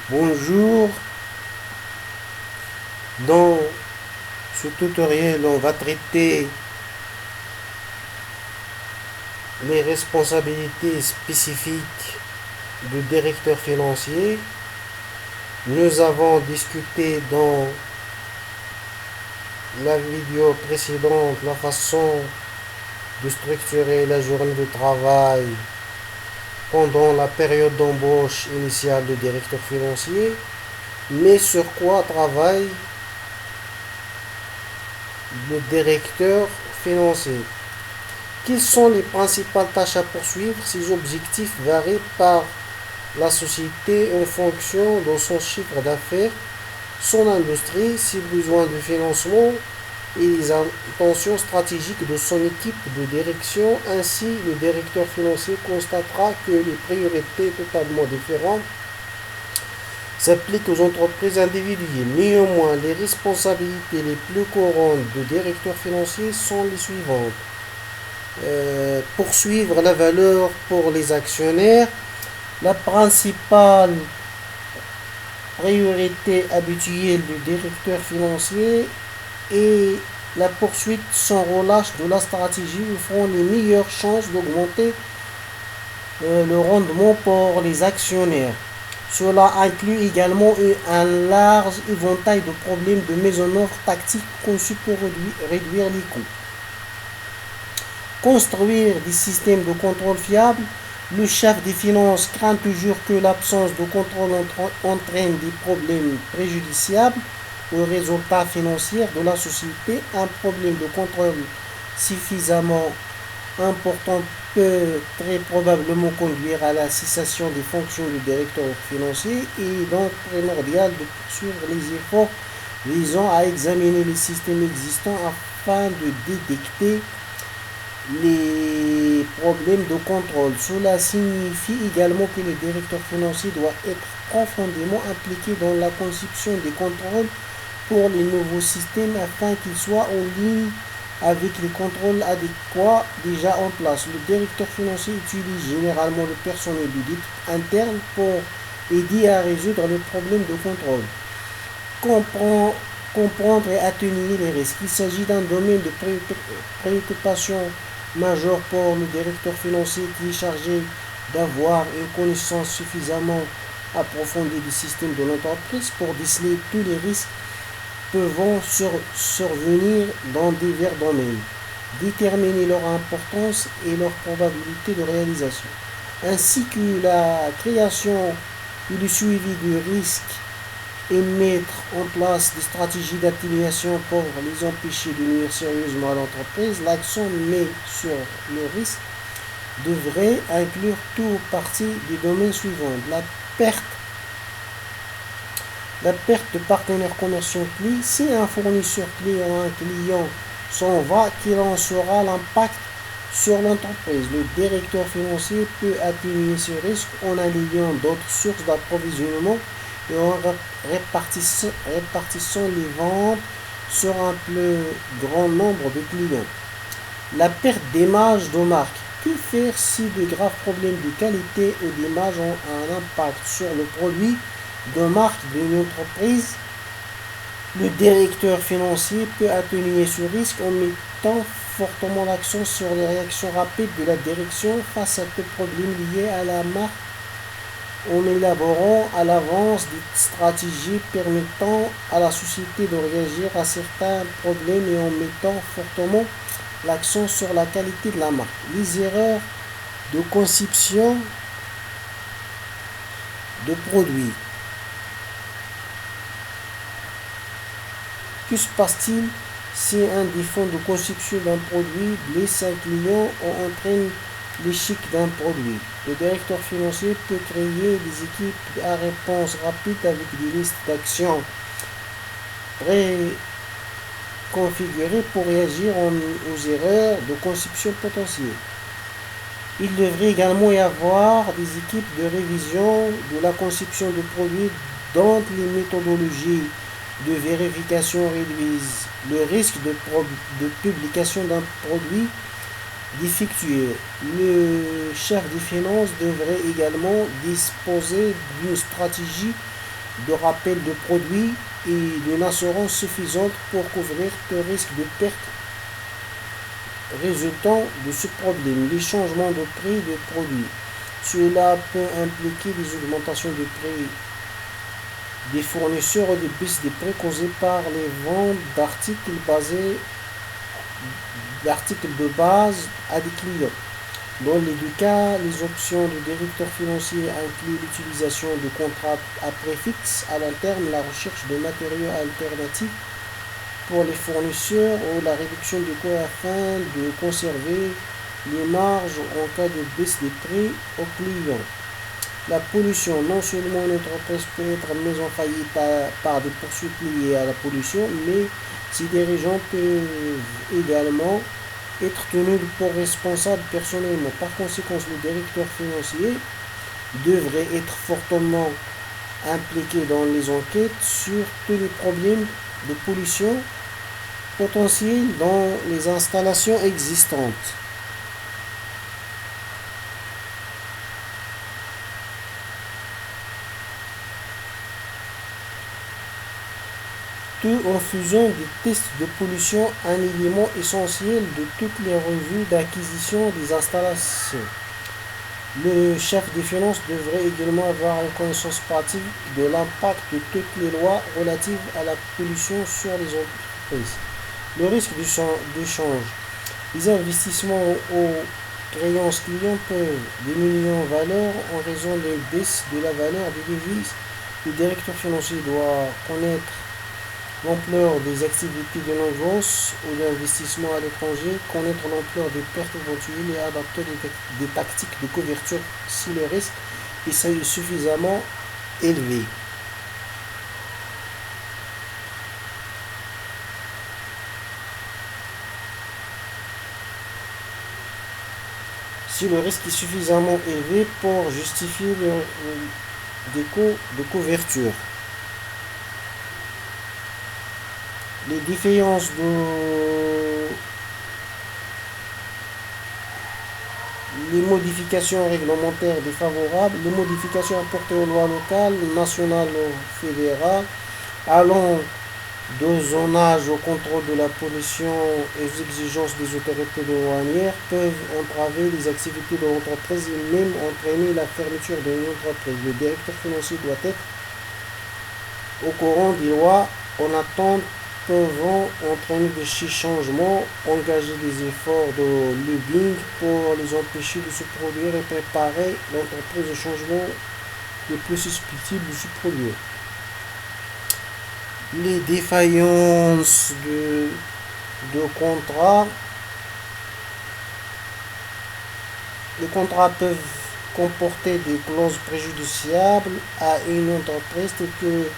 Bonjour, dans ce tutoriel on va traiter les responsabilités spécifiques du directeur financier. Nous avons discuté dans la vidéo précédente la façon de structurer la journée de travail pendant la période d'embauche initiale du directeur financier, mais sur quoi travaille le directeur financier. Quelles sont les principales tâches à poursuivre? Ces objectifs varient par la société en fonction de son chiffre d'affaires, son industrie, ses besoins de financement et les intentions stratégiques de son équipe de direction. Ainsi, le directeur financier constatera que les priorités totalement différentes s'appliquent aux entreprises individuelles. Néanmoins, les responsabilités les plus courantes du directeur financier sont les suivantes. Poursuivre la valeur pour les actionnaires. La principale priorité habituelle du directeur financier est la poursuite sans relâche de la stratégie offrant les meilleures chances d'augmenter le rendement pour les actionnaires. Cela inclut également un large éventail de problèmes de mise en œuvre tactique conçus pour réduire les coûts. Construire des systèmes de contrôle fiables. Le chef des finances craint toujours que l'absence de contrôle entraîne des problèmes préjudiciables aux résultats financiers de la société. Un problème de contrôle suffisamment important peut très probablement conduire à la cessation des fonctions du directeur financier. Il est donc primordial de poursuivre les efforts visant à examiner les systèmes existants afin de détecter les problèmes de contrôle. Cela signifie également que le directeur financier doit être profondément impliqué dans la conception des contrôles pour les nouveaux systèmes afin qu'ils soient en ligne avec les contrôles adéquats déjà en place. Le directeur financier utilise généralement le personnel d'audit interne pour aider à résoudre les problèmes de contrôle. Comprendre et atténuer les risques. Il s'agit d'un domaine de préoccupation majeur pour le directeur financier qui est chargé d'avoir une connaissance suffisamment approfondie du système de l'entreprise pour déceler tous les risques pouvant survenir dans divers domaines, déterminer leur importance et leur probabilité de réalisation, ainsi que la création et le suivi du risque et mettre en place des stratégies d'atténuation pour les empêcher de nuire sérieusement à l'entreprise. L'accent mis sur le risque devrait inclure tout partie des domaines suivants. La perte de partenaires commerciaux clés. Si un fournisseur clé ou un client s'en va, quel en sera l'impact sur l'entreprise? Le directeur financier peut atténuer ce risque en alliant d'autres sources d'approvisionnement et en répartissant les ventes sur un plus grand nombre de clients. La perte d'image de marque. Que faire si de graves problèmes de qualité ou d'image ont un impact sur le produit de marque d'une entreprise? Le directeur financier peut atténuer ce risque en mettant fortement l'accent sur les réactions rapides de la direction face à tout problème lié à la marque, en élaborant à l'avance des stratégies permettant à la société de réagir à certains problèmes et en mettant fortement l'accent sur la qualité de la marque. Les erreurs de conception de produits. Que se passe-t-il si un défaut de conception d'un produit blesse un client ou entraîne l'échec d'un produit? Le directeur financier peut créer des équipes à réponse rapide avec des listes d'actions préconfigurées pour réagir aux erreurs de conception potentielles. Il devrait également y avoir des équipes de révision de la conception de produits dont les méthodologies de vérification réduisent le risque de publication d'un produit défectueux. Le chef des finances devrait également disposer d'une stratégie de rappel de produits et d'une assurance suffisante pour couvrir le risque de perte résultant de ce problème. Les changements de prix des produits. Cela peut impliquer des augmentations de prix des fournisseurs ou des baisses des prix causées par les ventes d'articles de base à des clients. Dans les deux cas, les options du directeur financier incluent l'utilisation de contrats à prix fixe à long terme, la recherche de matériaux alternatifs pour les fournisseurs ou la réduction des coûts afin de conserver les marges en cas de baisse des prix aux clients. La pollution. Non seulement une entreprise peut être mise en faillite par des poursuites liées à la pollution, mais ses dirigeants peuvent également être tenus pour responsables personnellement. Par conséquent, le directeur financier devrait être fortement impliqué dans les enquêtes sur tous les problèmes de pollution potentiels dans les installations existantes. Tout en faisant des tests de pollution un élément essentiel de toutes les revues d'acquisition des installations. Le chef des finances devrait également avoir une connaissance pratique de l'impact de toutes les lois relatives à la pollution sur les entreprises. Le risque de change. Les investissements aux créances clients peuvent diminuer en valeur en raison de baisse de la valeur des devises. Le directeur financier doit connaître l'ampleur des activités de l'agence ou d'investissement à l'étranger, connaître l'ampleur des pertes éventuelles et adapter des tactiques de couverture si le risque est suffisamment élevé. Si le risque est suffisamment élevé pour justifier des coûts de couverture. Les défaillances les modifications réglementaires défavorables, les modifications apportées aux lois locales, nationales ou fédérales, allant de zonage au contrôle de la pollution et aux exigences des autorités douanières peuvent entraver les activités de l'entreprise et même entraîner la fermeture de l'entreprise. Le directeur financier doit être au courant des lois en attente peuvent entraîner de ces changements, engager des efforts de lobbying pour les empêcher de se produire et préparer l'entreprise au changement le plus susceptible de se produire. Les défaillances de contrats. Les contrats peuvent comporter des clauses préjudiciables à une entreprise telles que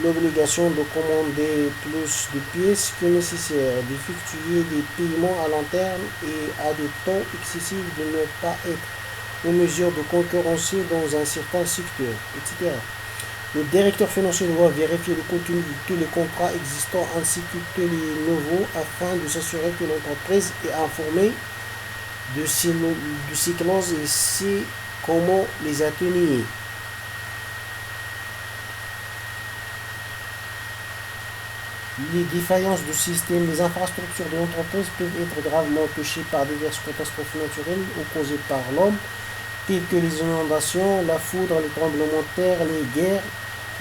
l'obligation de commander plus de pièces que nécessaire, d'effectuer des paiements à long terme et à des taux excessifs, de ne pas être en mesure de concurrencer dans un certain secteur, etc. Le directeur financier doit vérifier le contenu de tous les contrats existants ainsi que tous les nouveaux afin de s'assurer que l'entreprise est informée de ces clauses et sait comment les atténuer. Les défaillances du système, les infrastructures de l'entreprise peuvent être gravement touchées par diverses catastrophes naturelles ou causées par l'homme, telles que les inondations, la foudre, les tremblements de terre, les guerres.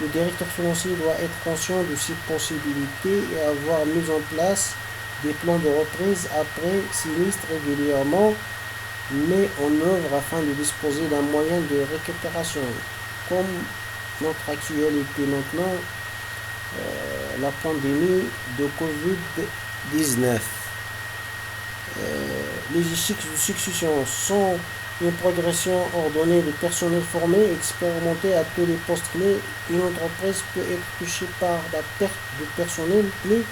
Le directeur financier doit être conscient de ces possibilités et avoir mis en place des plans de reprise après sinistre régulièrement, mais en œuvre afin de disposer d'un moyen de récupération. Comme notre actualité maintenant, la pandémie de Covid-19. Les échecs de succession sont une progression ordonnée de personnel formé et expérimenté à tous les postes clés. Une entreprise peut être touchée par la perte de personnel clé.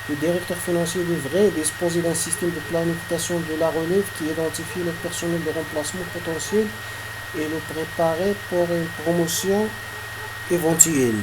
Le directeur financier devrait disposer d'un système de planification de la relève qui identifie le personnel de remplacement potentiel et le préparer pour une promotion éventuelle.